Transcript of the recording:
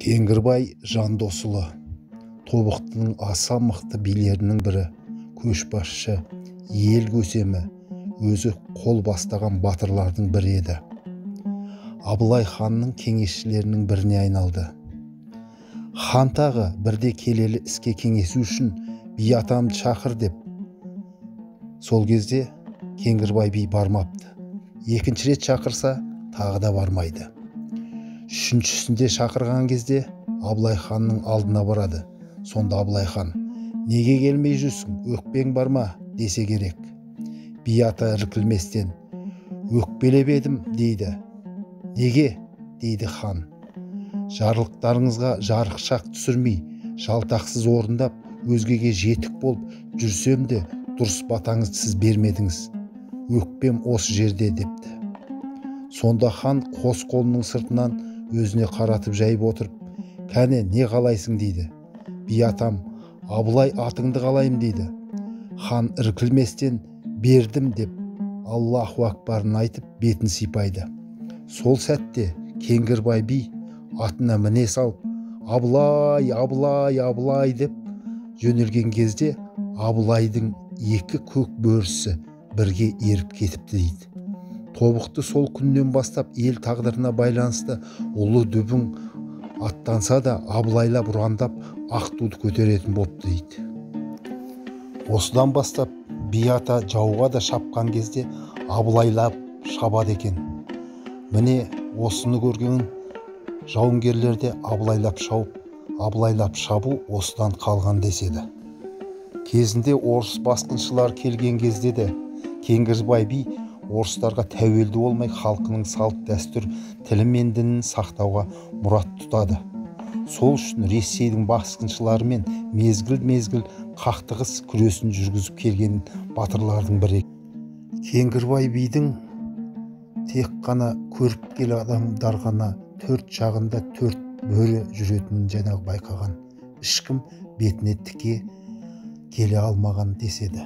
Кеңгірбай Жандосұлы тобықтының аса мықты билерінің бірі, көшбасшы, ел көсемі, өзі қол бастаған батырлардың бірі еді. Абылай ханның кеңесшілерінің біріне айналды. Хан тағы бірде келелі іске кеңесу үшін би атамды шақыр деп. Сол кезде Кеңгірбай би бармапты. Екінші рет шақырса тағы да бармайды. Үшіншісінде шақырған кезде Абылай ханның алдына барады. Сонда Абылай хан: "Неге келмей жүрсің, өкпең бар ма?" десе керек. Би ата іркілместен: "Өкпелеп едім" дейді. "Неге?" дейді хан. "Жарлықтарыңызға жарықшақ түсірмей, жалтақсыз орындап, өзгеге жетік болып жүрсем де дұрыс батаңызды сіз бермедіңіз. Өкпем осы жерде" депті. Сонда хан қос қолының сыртынан өзіне қаратып жайып отырып: "Кәне, не қалайсың?" дейді. Би атам: "Абылай атыңды қалайым" дейді. Хан іркілместен "Бердім" деп Аллаху акбарын айтып бетін сипайды. Сол сәтте Кеңгірбай би атына міне салып "Абылай, Абылай, Абылай" деп жөнелген кезде Абылайдың екі көк бөрісі бірге еріп кетіпті дейді. Тобықты сол күннен бастап ел тағдырына байланысты ұлы дүбің аттанса да Абылайлап ұрандап ақ туды көтеретін бопты дейді. Осыдан бастап би ата жауға да шапқан кезде Абылайлап шабады екен. Міне осыны көрген жауынгерлерде Абылайлап шауып, Абылайлап шабу осыдан қалған деседі. Кезінде орыс басқыншылар келген кезде де Кеңгірбай би орыстарға тәуелді болмай халқының салт дәстүр, тілі мен дінін сақтауға мұрат тұтады. Сол үшін Ресейдің басқыншыларымен мезгіл-мезгіл қақтығыс күресін жүргізіп келген батырлардың бірі. Кеңгірбай бидің тек қана көріпкел адамдар ғана төрт жағында төрт бөрі жүретінін жаңағы байқаған. Ешкім бетіне тіке келе алмаған деседі.